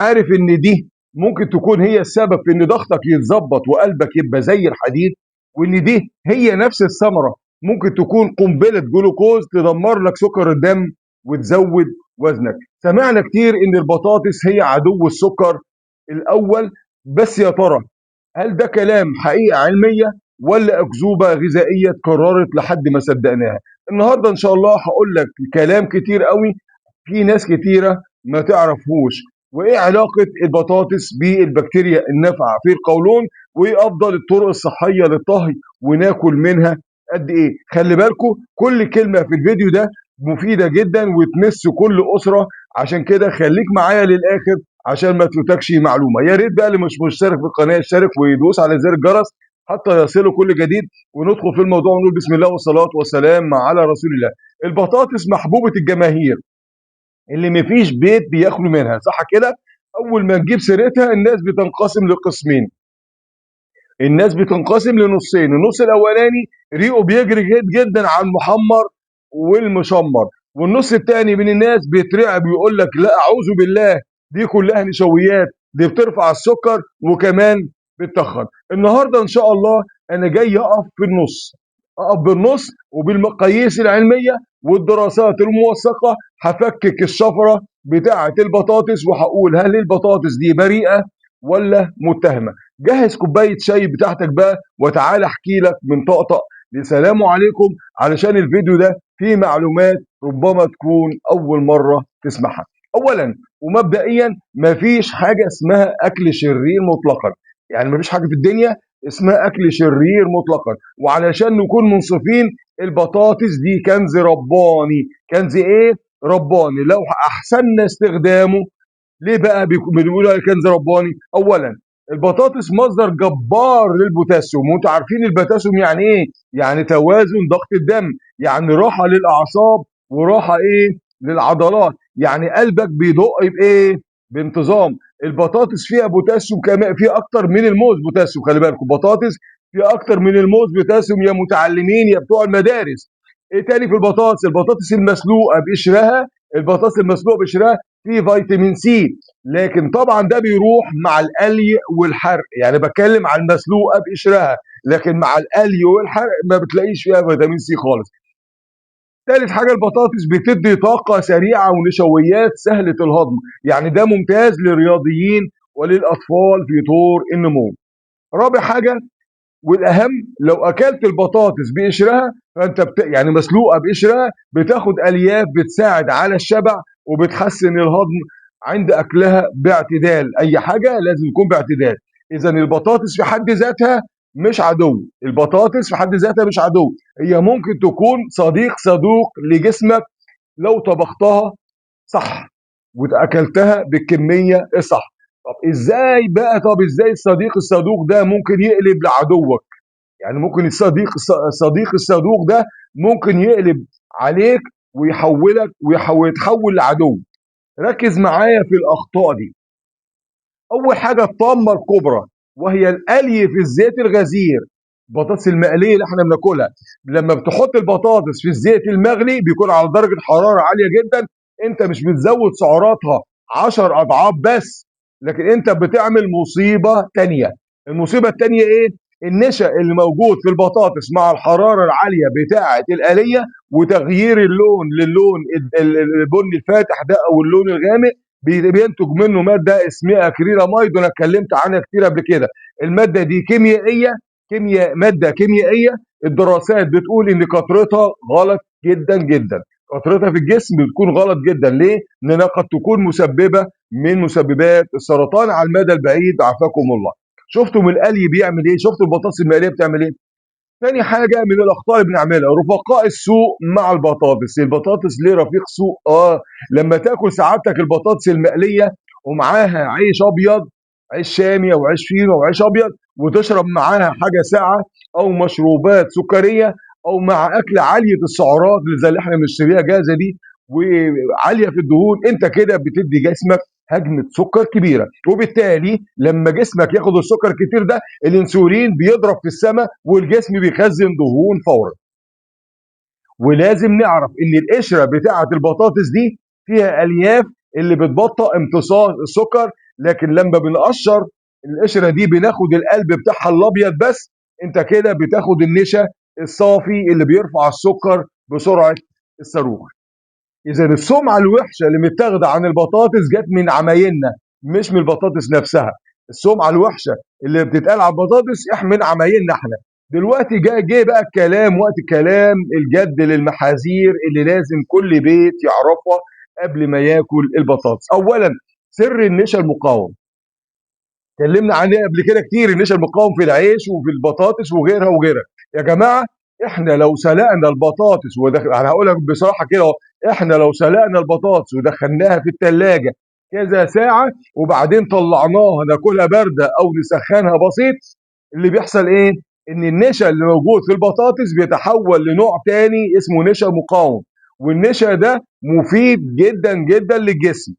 عارف ان دي ممكن تكون هي السبب في ان ضغطك يتظبط وقلبك يبقى زي الحديد، وان دي هي نفس الثمره ممكن تكون قنبله جلوكوز تدمر لك سكر الدم وتزود وزنك. سمعنا كتير ان البطاطس هي عدو السكر الاول، بس يا ترى هل ده كلام حقيقه علميه ولا اكذوبه غذائيه اتكررت لحد ما صدقناها؟ النهارده ان شاء الله هقول لك كلام كتير قوي في ناس كتيرة ما تعرفهوش. وايه علاقة البطاطس بالبكتيريا النافعة في القولون، وايه افضل الطرق الصحية للطهي، وناكل منها قد ايه. خلي بالكم كل كلمة في الفيديو ده مفيدة جدا وتمس كل أسرة، عشان كده خليك معايا للآخر عشان ما تفوتكش معلومة. يا ريت بقى اللي مش مشترك في القناة يشترك ويدوس على زر الجرس حتى يصله كل جديد، وندخل في الموضوع ونقول بسم الله والصلاة والسلام على رسول الله. البطاطس محبوبة الجماهير اللي مفيش بيت بيخلو منها، صح كده؟ اول ما نجيب سيرتها الناس بتنقسم لقسمين، الناس بتنقسم لنصين. النص الاولاني ريقه بيجري جدا على المحمر والمشمر، والنص التاني من الناس بيترعب ويقول لك لا اعوذ بالله، دي كلها نشويات، دي بترفع السكر وكمان بتتخن. النهارده ان شاء الله انا جاي اقف في النص، اقف بالنص وبالمقاييس العلميه والدراسات الموثقه. هفكك الشفره بتاعه البطاطس وهقول هل البطاطس دي بريئه ولا متهمه. جهز كوبايه شاي بتاعتك بقى وتعالى احكي لك من طقطق لسلام عليكم، علشان الفيديو ده فيه معلومات ربما تكون اول مره تسمعها. اولا ومبدئيا مفيش حاجه اسمها اكل شرير مطلقا، يعني مفيش حاجه في الدنيا اسمها اكل شرير مطلقا. وعلشان نكون منصفين البطاطس دي كنز رباني. كنز ايه؟ رباني لو احسننا استخدامه. ليه بقى بنقول عليه كنز رباني؟ اولا البطاطس مصدر جبار للبوتاسيوم، وانتوا عارفين البوتاسيوم يعني ايه؟ يعني توازن ضغط الدم، يعني راحه للاعصاب وراحه ايه؟ للعضلات. يعني قلبك بيدق بايه؟ بانتظام. البطاطس فيها بوتاسيوم كمان، فيها اكتر من الموز بوتاسيوم. خلي بالكم بطاطس فيها اكتر من الموز بوتاسيوم يا متعلمين يا بتوع المدارس. ايه تاني في البطاطس؟ البطاطس المسلوقه بقشرها، البطاطس المسلوقه بقشرها فيه فيتامين سي، لكن طبعا ده بيروح مع القلي والحرق. يعني بتكلم عن المسلوقه بقشرها، لكن مع القلي والحرق ما بتلاقيش فيها فيتامين سي خالص. ثالث حاجه البطاطس بتدي طاقه سريعه ونشويات سهله الهضم، يعني ده ممتاز للرياضيين وللاطفال في طور النمو. رابع حاجه والاهم، لو اكلت البطاطس بقشرها فانت يعني مسلوقه بقشرها بتاخد الياف بتساعد على الشبع وبتحسن الهضم عند اكلها باعتدال. اي حاجه لازم يكون باعتدال. اذا البطاطس في حد ذاتها مش عدو، البطاطس في حد ذاتها مش عدو، هي ممكن تكون صديق لجسمك لو طبختها صح وأكلتها بالكمية الصح. طب ازاي بقى؟ طب ازاي الصدوق ده ممكن يقلب لعدوك؟ يعني ممكن الصديق الصدوق ده ممكن يقلب عليك ويحولك يتحول لعدو. ركز معايا في الأخطاء دي. أول حاجة الطامة الكبرى وهي القلي في الزيت الغزير. البطاطس المقلية اللي احنا بناكلها، لما بتحط البطاطس في الزيت المغلي بيكون على درجة حرارة عالية جدا، انت مش بتزود سعراتها 10 اضعاف بس، لكن انت بتعمل مصيبة تانية. المصيبة التانية ايه؟ النشا اللي موجود في البطاطس مع الحرارة العالية بتاعة الآلية وتغيير اللون للون البني الفاتح ده او اللون الغامق، بينتج منه ماده اسمها اكريلاميد، وانا اتكلمت عنها كتير قبل كده. الماده دي كيميائيه، ماده كيميائيه. الدراسات بتقول ان كثرتها غلط جدا جدا، كثرتها في الجسم بتكون غلط جدا. ليه؟ لانها قد تكون مسببه من مسببات السرطان على المدى البعيد، عافاكم الله. شفتوا من القلي بيعمل ايه؟ شفتوا البطاطس المقليه بتعمل ايه؟ تاني حاجة من الأخطاء اللي بنعملها رفقاء السوق مع البطاطس. البطاطس ليه رفيق سوق؟ لما تاكل سعادتك البطاطس المقلية ومعاها عيش أبيض، عيش شامي أو عيش فينو أو عيش أبيض، وتشرب معاها حاجة ساقعة أو مشروبات سكرية، أو مع أكل عالية السعرات اللي زي اللي احنا بنشتريها جاهزة دي وعالية في الدهون، أنت كده بتدي جسمك هجمة سكر كبيرة. وبالتالي لما جسمك ياخد السكر الكتير ده الانسولين بيضرب في السماء والجسم بيخزن دهون فورا. ولازم نعرف ان القشره بتاعه البطاطس دي فيها الياف اللي بتبطئ امتصاص السكر، لكن لما بنقشر القشره دي بناخد القلب بتاعها الابيض بس. انت كده بتاخد النشا الصافي اللي بيرفع السكر بسرعه الصاروخ. اذا السمعه الوحشه اللي متاخده عن البطاطس جت من عمايلنا، مش من البطاطس نفسها. السمعه الوحشه اللي بتتقال على البطاطس من عمايلنا احنا. دلوقتي جه بقى الكلام، وقت الكلام الجد للمحاذير اللي لازم كل بيت يعرفها قبل ما ياكل البطاطس. اولا، سر النشا المقاوم. اتكلمنا عليه قبل كده كتير، النشا المقاوم في العيش وفي البطاطس وغيرها وغيرها. يا جماعه، احنا لو سلقنا البطاطس انا هقول لك بصراحه كده اهو، احنا لو سلقنا البطاطس ودخلناها في الثلاجه كذا ساعه وبعدين طلعناها ناكلها بارده او نسخنها بسيط، اللي بيحصل ايه؟ ان النشا اللي موجود في البطاطس بيتحول لنوع تاني اسمه نشا مقاوم، والنشا ده مفيد جدا جدا للجسم.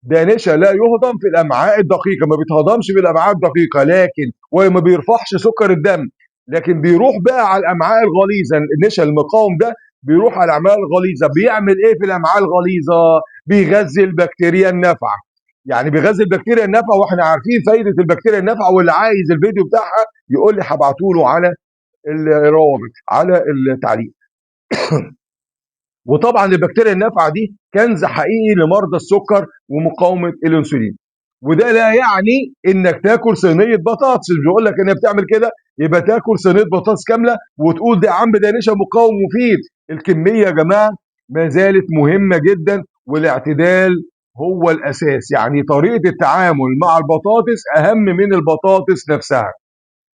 ده نشا لا يهضم في الامعاء الدقيقه، ما بيتهضمش في الامعاء الدقيقه، لكن وما بيرفعش سكر الدم، لكن بيروح بقى على الامعاء الغليظه. النشا المقاوم ده بيروح على الامعاء الغليظه، بيعمل ايه في الامعاء الغليظه؟ بيغذي البكتيريا النافعه. يعني بيغذي البكتيريا النافعه، واحنا عارفين فايده البكتيريا النافعه، واللي عايز الفيديو بتاعها يقول لي هبعته له على الروابط على التعليق. وطبعا البكتيريا النافعه دي كنز حقيقي لمرضى السكر ومقاومه الانسولين. وده لا يعني انك تاكل صينيه بطاطس، مش بيقول لك انك بتعمل كده يبقى تاكل صينيه بطاطس كامله وتقول ده يا عم ده نشا مقاوم مفيد. الكميه يا جماعه ما زالت مهمه جدا، والاعتدال هو الاساس. يعني طريقه التعامل مع البطاطس اهم من البطاطس نفسها.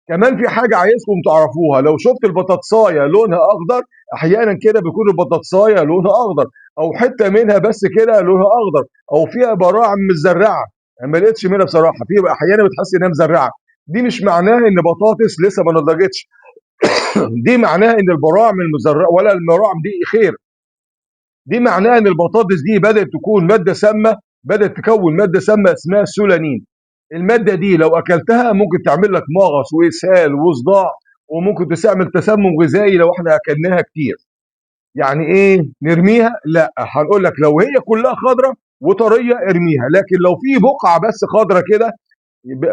كمان في حاجة عايزكم تعرفوها، لو شفت البطاطساية لونها أخضر، أحيانا كده بيكون البطاطساية لونها أخضر، أو حتة منها بس كده لونها أخضر، أو فيها براعم مزرعة. أنا ما لقيتش منها بصراحة، في أحيانا بتحس إنها مزرعة. دي مش معناها إن بطاطس لسه ما نضجتش. دي معناها إن البراعم المزرعة ولا البراعم دي خير. دي معناها إن البطاطس دي بدأت تكون مادة سامة، بدأت تكون مادة سامة اسمها السولانين. المادة دي لو أكلتها ممكن تعمل لك مغص وإسهال وصداع، وممكن تعمل تسمم غذائي لو احنا أكلناها كتير. يعني إيه نرميها؟ لا، هنقول لك لو هي كلها خضرة وطرية ارميها، لكن لو في بقعة بس خضرة كده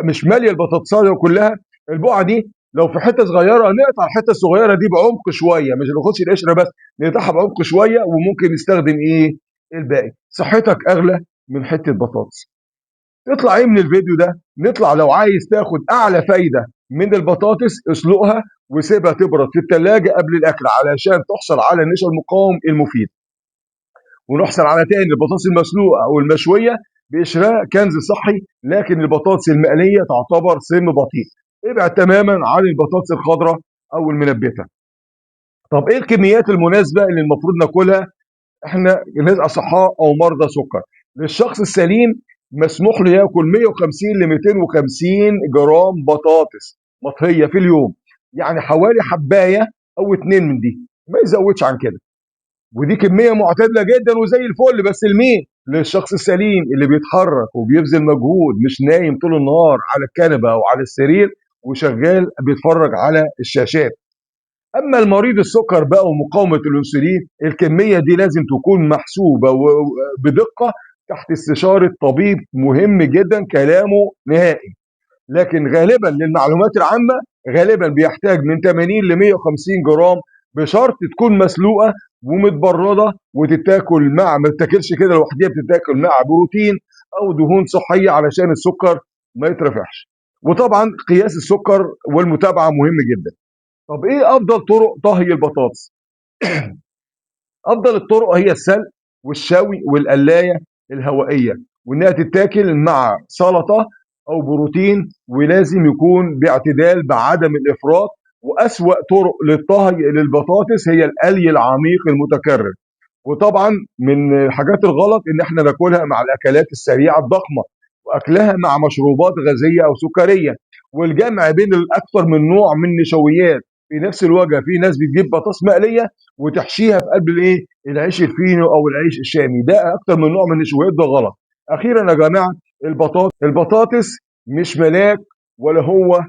مش مالية البطاطساية كلها، البقعة دي لو في حتة صغيرة نقطع الحتة الصغيرة دي بعمق شوية، مش ناخدش القشرة بس، نقطعها بعمق شوية، وممكن نستخدم إيه الباقي. صحتك أغلى من حتة بطاطس. تطلع ايه من الفيديو ده؟ نطلع لو عايز تاخد اعلى فايده من البطاطس اسلقها وسيبها تبرد في الثلاجه قبل الاكل علشان تحصل على النشا المقاوم المفيد. ونحصل على تاني البطاطس المسلوقه او المشويه بقشرها كنز صحي، لكن البطاطس المقليه تعتبر سم بطيء. ابعد تماما عن البطاطس الخضراء او المنبته. طب ايه الكميات المناسبه اللي المفروض ناكلها احنا ناس اصحاء او مرضى سكر؟ للشخص السليم مسموح له ياكل 150 ل 250 جرام بطاطس مطهيه في اليوم، يعني حوالي حبايه او اتنين من دي، ما يزودش عن كده. ودي كميه معتدله جدا وزي الفل، بس لمين؟ للشخص السليم اللي بيتحرك وبيبذل مجهود، مش نايم طول النهار على الكنبه او على السرير وشغال بيتفرج على الشاشات. اما المريض السكر بقى ومقاومه الانسولين، الكميه دي لازم تكون محسوبه بدقه تحت استشاره طبيب مهم جدا كلامه نهائي. لكن غالبا للمعلومات العامه غالبا بيحتاج من 80 ل 150 جرام، بشرط تكون مسلوقه ومتبرده وتتاكل مع، ما تتاكلش كده لوحديها، بتتاكل مع بروتين او دهون صحيه علشان السكر ما يترفعش. وطبعا قياس السكر والمتابعه مهم جدا. طب ايه افضل طرق طهي البطاطس؟ افضل الطرق هي السلق والشوي والقلايه الهوائيه، وانها تتاكل مع سلطه او بروتين، ولازم يكون باعتدال بعدم الافراط. واسوا طرق للطهي للبطاطس هي القلي العميق المتكرر. وطبعا من الحاجات الغلط ان احنا ناكلها مع الاكلات السريعه الضخمه، واكلها مع مشروبات غازيه او سكريه، والجمع بين الاكثر من نوع من النشويات في نفس الوجبه. في ناس بتجيب بطاطس مقليه وتحشيها في قلب الايه العيش الفينو او العيش الشامي، ده اكثر من نوع من النشويات، ده غلط. اخيرا يا جماعه، البطاطس مش ملاك ولا هو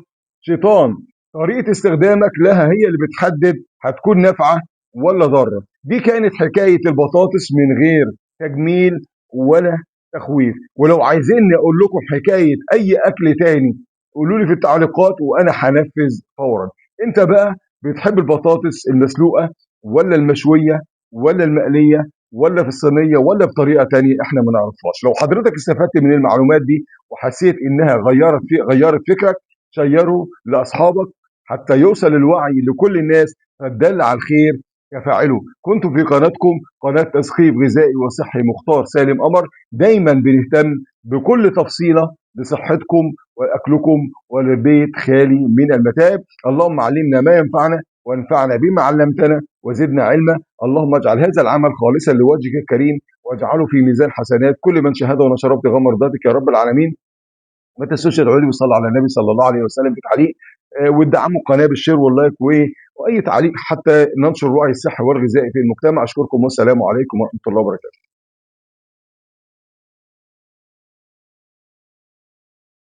شيطان. طريقه استخدامك لها هي اللي بتحدد هتكون نافعه ولا ضاره. دي كانت حكاية البطاطس من غير تجميل ولا تخويف. ولو عايزيني اقول لكم حكايه اي اكل تاني قولوا لي في التعليقات وانا هنفذ فورا. انت بقى بتحب البطاطس المسلوقه ولا المشويه ولا المقليه ولا في الصينيه ولا بطريقه تانية احنا ما نعرفهاش؟ لو حضرتك استفدت من المعلومات دي وحسيت انها غيرت فكرك، شيره لاصحابك حتى يوصل الوعي لكل الناس، فالدل على الخير كفاعله. كنت في قناتكم قناه تثقيف غذائي وصحي مختار سالم قمر، دايما بنهتم بكل تفصيله لصحتكم واكلكم ولبيت خالي من المتاعب. اللهم علمنا ما ينفعنا وانفعنا بما علمتنا وزدنا علما. اللهم اجعل هذا العمل خالصا لوجهك الكريم واجعله في ميزان حسنات كل من شهده ونشر ابتغاء مرضاتك يا رب العالمين. ما تنسوش تدعوا لي وصلوا على النبي صلى الله عليه وسلم بتعليق، وادعموا القناه بالشير واللايك واي تعليق حتى ننشر الوعي الصحي والغذائي في المجتمع. اشكركم والسلام عليكم ورحمه الله وبركاته.